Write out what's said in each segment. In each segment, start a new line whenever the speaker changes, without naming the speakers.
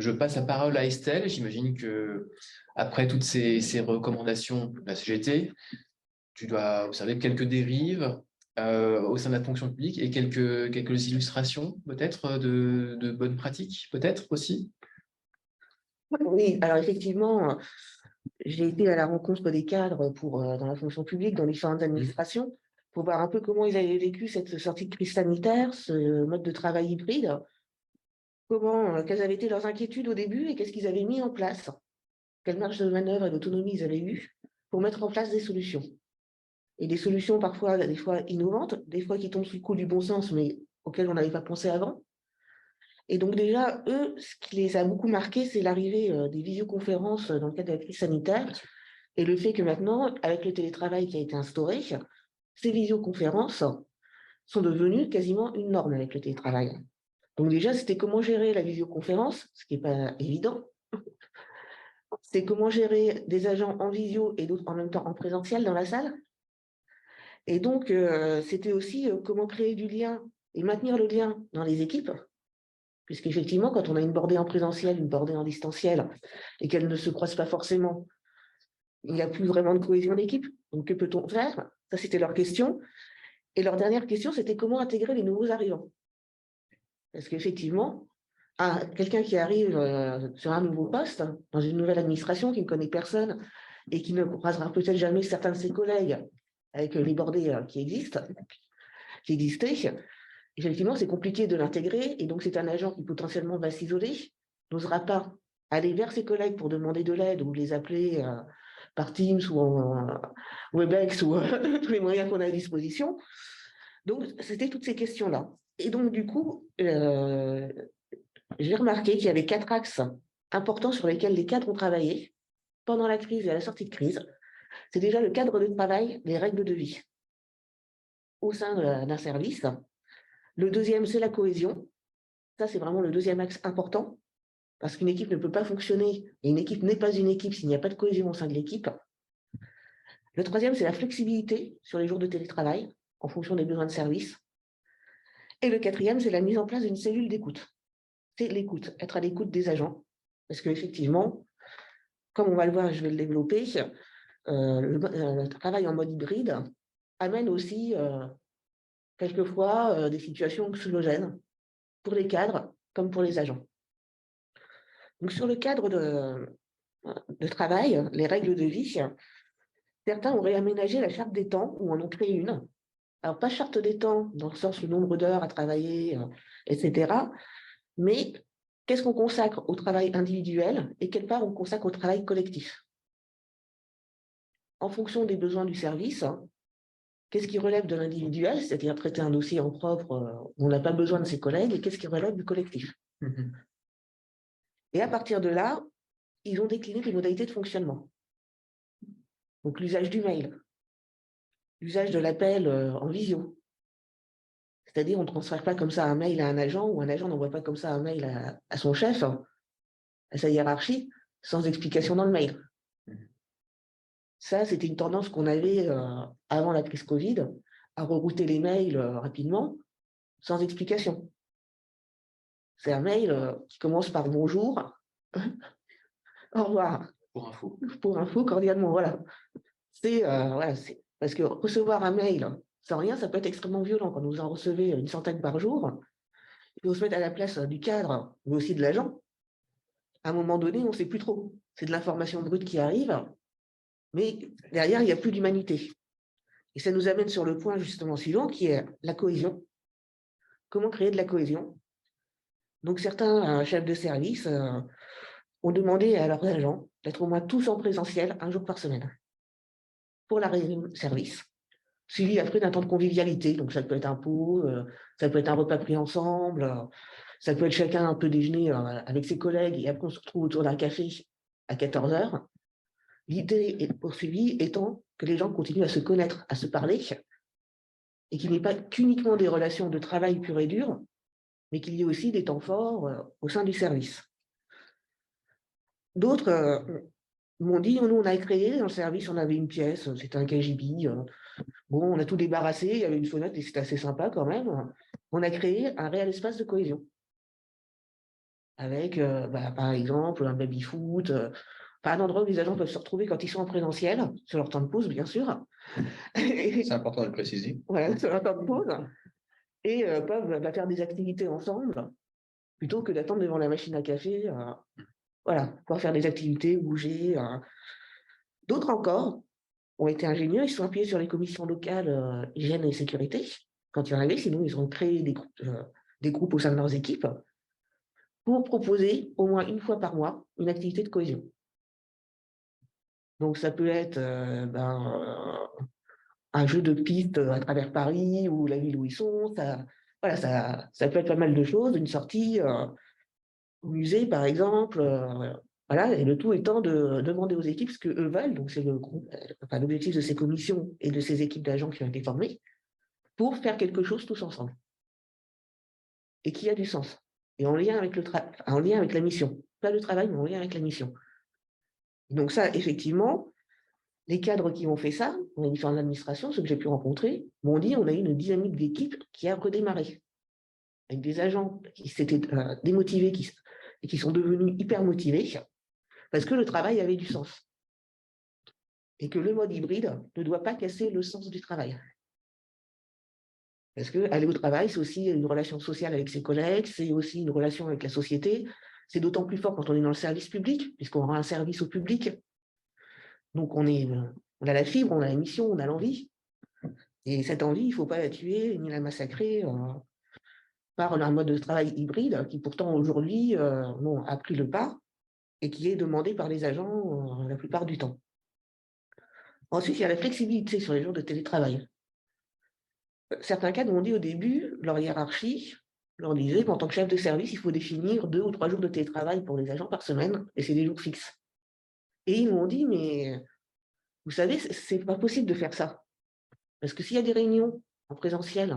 Je passe la parole à Estelle. J'imagine que après toutes ces recommandations de la CGT, tu dois observer quelques dérives au sein de la fonction publique et quelques illustrations peut-être de bonnes pratiques, peut-être aussi.
Oui, alors effectivement, j'ai été à la rencontre des cadres dans la fonction publique, dans différentes administrations, pour voir un peu comment ils avaient vécu cette sortie de crise sanitaire, ce mode de travail hybride, quelles avaient été leurs inquiétudes au début et qu'est-ce qu'ils avaient mis en place, quelle marge de manœuvre et d'autonomie ils avaient eu pour mettre en place des solutions. Et des solutions parfois, des fois innovantes, des fois qui tombent sous le coup du bon sens, mais auxquelles on n'avait pas pensé avant. Et donc déjà, eux, ce qui les a beaucoup marqués, c'est l'arrivée des visioconférences dans le cadre de la crise sanitaire et le fait que maintenant, avec le télétravail qui a été instauré, ces visioconférences sont devenues quasiment une norme avec le télétravail. Donc déjà, c'était comment gérer la visioconférence, ce qui n'est pas évident. C'est comment gérer des agents en visio et d'autres en même temps en présentiel dans la salle. Et donc, c'était aussi comment créer du lien et maintenir le lien dans les équipes. Puisqu'effectivement, quand on a une bordée en présentiel, une bordée en distanciel, et qu'elles ne se croisent pas forcément, il n'y a plus vraiment de cohésion d'équipe. Donc, que peut-on faire? Ça, c'était leur question. Et leur dernière question, c'était comment intégrer les nouveaux arrivants. Parce qu'effectivement, quelqu'un qui arrive sur un nouveau poste, dans une nouvelle administration, qui ne connaît personne, et qui ne croisera peut-être jamais certains de ses collègues avec les bordées qui existaient, effectivement, c'est compliqué de l'intégrer, et donc c'est un agent qui potentiellement va s'isoler, n'osera pas aller vers ses collègues pour demander de l'aide ou les appeler par Teams ou en Webex ou tous les moyens qu'on a à disposition. Donc, c'était toutes ces questions-là. Et donc, du coup, j'ai remarqué qu'il y avait 4 axes importants sur lesquels les cadres ont travaillé pendant la crise et à la sortie de crise. C'est déjà le cadre de travail, les règles de vie au sein d'un service. Le deuxième, c'est la cohésion. Ça, c'est vraiment le deuxième axe important, parce qu'une équipe ne peut pas fonctionner, et une équipe n'est pas une équipe s'il n'y a pas de cohésion au sein de l'équipe. Le troisième, c'est la flexibilité sur les jours de télétravail, en fonction des besoins de service. Et le quatrième, c'est la mise en place d'une cellule d'écoute. C'est l'écoute, être à l'écoute des agents, parce qu'effectivement, comme on va le voir, je vais le développer, le travail en mode hybride amène aussi quelquefois des situations anxiogènes pour les cadres comme pour les agents. Donc sur le cadre de travail, les règles de vie, certains ont réaménagé la charte des temps ou en ont créé une. Alors pas charte des temps dans le sens du nombre d'heures à travailler, etc. Mais qu'est-ce qu'on consacre au travail individuel et quelle part on consacre au travail collectif? En fonction des besoins du service, qu'est-ce qui relève de l'individuel, c'est-à-dire traiter un dossier en propre où on n'a pas besoin de ses collègues, et qu'est-ce qui relève du collectif? Et à partir de là, ils ont décliné les modalités de fonctionnement. Donc l'usage du mail, l'usage de l'appel en visio. C'est-à-dire on ne transfère pas comme ça un mail à un agent ou un agent n'envoie pas comme ça un mail à son chef, à sa hiérarchie, sans explication dans le mail. Ça, c'était une tendance qu'on avait avant la crise Covid, à rerouter les mails rapidement, sans explication. C'est un mail qui commence par bonjour, au revoir.
Pour info.
Pour info, cordialement, voilà. Voilà, parce que recevoir un mail sans rien, ça peut être extrêmement violent. Quand vous en recevez une centaine par jour, il faut se mettre à la place du cadre, mais aussi de l'agent. À un moment donné, on ne sait plus trop. C'est de l'information brute qui arrive, mais derrière, il n'y a plus d'humanité. Et ça nous amène sur le point justement suivant, qui est la cohésion. Comment créer de la cohésion? Donc certains chefs de service ont demandé à leurs agents d'être au moins tous en présentiel un jour par semaine pour la réunion de service, suivi après d'un temps de convivialité. Donc ça peut être un pot, ça peut être un repas pris ensemble, ça peut être chacun un peu déjeuner avec ses collègues et après on se retrouve autour d'un café à 14 heures. L'idée est poursuivie étant que les gens continuent à se connaître, à se parler, et qu'il n'y ait pas qu'uniquement des relations de travail pur et dur, mais qu'il y ait aussi des temps forts au sein du service. D'autres m'ont dit, nous, on a créé dans le service, on avait une pièce, c'était un KGB. Bon, on a tout débarrassé, il y avait une fenêtre et c'était assez sympa quand même. On a créé un réel espace de cohésion. avec, par exemple, un baby-foot, enfin, un endroit où les agents peuvent se retrouver quand ils sont en présentiel, sur leur temps de pause, bien sûr.
C'est important de le préciser.
Voilà, sur leur temps de pause, et peuvent faire des activités ensemble, plutôt que d'attendre devant la machine à café. Voilà, pouvoir faire des activités, bouger. D'autres encore ont été ingénieux, ils se sont appuyés sur les commissions locales hygiène et sécurité, quand il y en avait, sinon ils ont créé des groupes au sein de leurs équipes pour proposer au moins une fois par mois une activité de cohésion. Donc ça peut être un jeu de piste à travers Paris ou la ville où ils sont. Voilà, ça peut être pas mal de choses, une sortie au musée par exemple. Voilà, et le tout étant de demander aux équipes ce qu'eux veulent. Donc c'est l'objectif de ces commissions et de ces équipes d'agents qui ont été formés pour faire quelque chose tous ensemble et qui a du sens et en lien avec en lien avec la mission. Pas le travail, mais en lien avec la mission. Donc ça, effectivement, les cadres qui ont fait ça, dans les différentes administrations, ceux que j'ai pu rencontrer, m'ont dit on a eu une dynamique d'équipe qui a redémarré, avec des agents qui s'étaient démotivés et qui sont devenus hyper motivés, parce que le travail avait du sens. Et que le mode hybride ne doit pas casser le sens du travail. Parce qu'aller au travail, c'est aussi une relation sociale avec ses collègues, c'est aussi une relation avec la société. C'est d'autant plus fort quand on est dans le service public, puisqu'on rend un service au public. Donc on a la fibre, on a la mission, on a l'envie. Et cette envie, il ne faut pas la tuer ni la massacrer par un mode de travail hybride qui pourtant aujourd'hui a pris le pas et qui est demandé par les agents la plupart du temps. Ensuite, il y a la flexibilité sur les jours de télétravail. Certains cadres m'ont dit au début, leur hiérarchie leur disait qu'en tant que chef de service, il faut définir 2 ou 3 jours de télétravail pour les agents par semaine, et c'est des jours fixes. Et ils m'ont dit, mais vous savez, c'est pas possible de faire ça. Parce que s'il y a des réunions en présentiel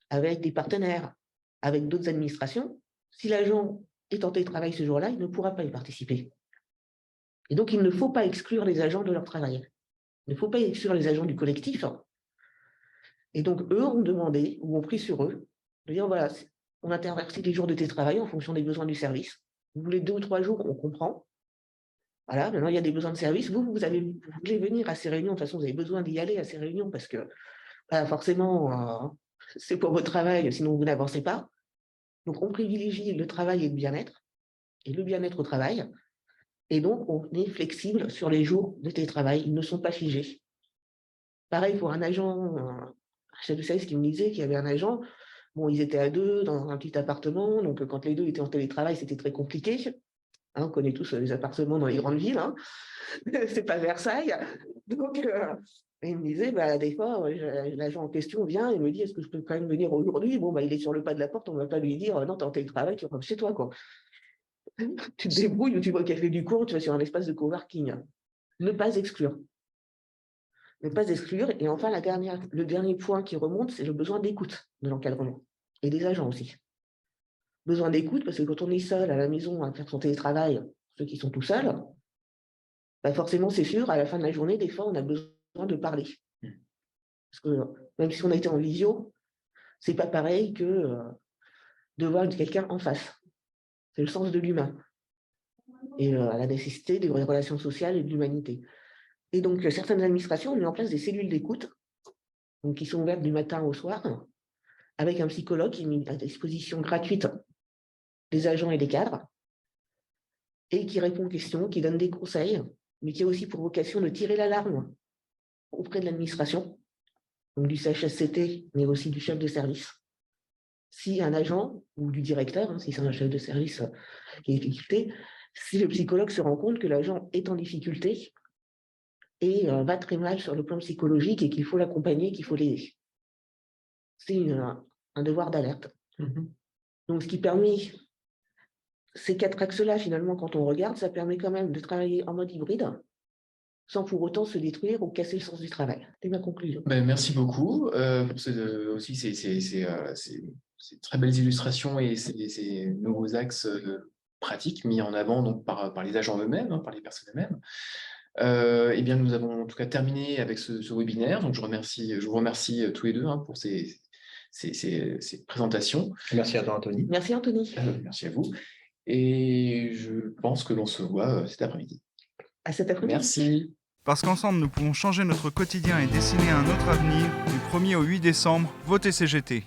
avec des partenaires, avec d'autres administrations, si l'agent est en télétravail ce jour-là, il ne pourra pas y participer. Et donc, il ne faut pas exclure les agents de leur travail. Il ne faut pas exclure les agents du collectif. Et donc, eux ont demandé, ou ont pris sur eux, de dire, voilà, on intervertit les jours de télétravail en fonction des besoins du service. Vous voulez 2 ou 3 jours, on comprend. Voilà, maintenant, il y a des besoins de service. Vous voulez venir à ces réunions. De toute façon, vous avez besoin d'y aller à ces réunions parce que forcément, c'est pour votre travail, sinon vous n'avancez pas. Donc, on privilégie le travail et le bien-être au travail. Et donc, on est flexible sur les jours de télétravail. Ils ne sont pas figés. Pareil pour un agent, un chef de service qui me disait qu'il y avait un agent, bon, ils étaient à 2 dans un petit appartement, donc quand les 2 étaient en télétravail, c'était très compliqué. Hein, on connaît tous les appartements dans les grandes villes, hein. C'est pas Versailles. Donc, il me disait, des fois, l'agent en question vient et me dit, est-ce que je peux quand même venir aujourd'hui? Bon, il est sur le pas de la porte, on ne va pas lui dire, non, t'es en télétravail, tu rentres chez toi, quoi. Tu te débrouilles ou tu vas au café du coin, tu vas sur un espace de coworking. Ne pas exclure. Ne pas exclure. Et enfin, le dernier point qui remonte, c'est le besoin d'écoute de l'encadrement et des agents aussi. Besoin d'écoute, parce que quand on est seul à la maison à faire son télétravail, ceux qui sont tout seuls, forcément, c'est sûr, à la fin de la journée, des fois, on a besoin de parler. Parce que même si on a été en visio, c'est pas pareil que de voir quelqu'un en face. C'est le sens de l'humain et la nécessité des relations sociales et de l'humanité. Et donc, certaines administrations ont mis en place des cellules d'écoute, donc qui sont ouvertes du matin au soir, avec un psychologue qui est mis à disposition gratuite des agents et des cadres, et qui répond aux questions, qui donne des conseils, mais qui a aussi pour vocation de tirer l'alarme auprès de l'administration, donc du CHSCT, mais aussi du chef de service. Si un agent, ou du directeur, si c'est un chef de service qui est en difficulté, si le psychologue se rend compte que l'agent est en difficulté et va très mal sur le plan psychologique et qu'il faut l'accompagner, qu'il faut l'aider. C'est un devoir d'alerte. Donc, ce qui permet, ces 4 axes-là, finalement, quand on regarde, ça permet quand même de travailler en mode hybride, sans pour autant se détruire ou casser le sens du travail. C'est ma conclusion.
Merci beaucoup pour aussi ces très belles illustrations et ces nouveaux axes pratiques mis en avant donc, par les agents eux-mêmes, par les personnes eux-mêmes. Eh bien, nous avons en tout cas terminé avec ce webinaire. Donc, je vous remercie tous les deux pour ces présentations.
Merci à toi, Anthony.
Merci Anthony.
Merci à vous. Et je pense que l'on se voit cet après-midi.
À cet après-midi.
Merci.
Parce qu'ensemble, nous pouvons changer notre quotidien et dessiner un autre avenir. Du 1er au 8 décembre, votez CGT.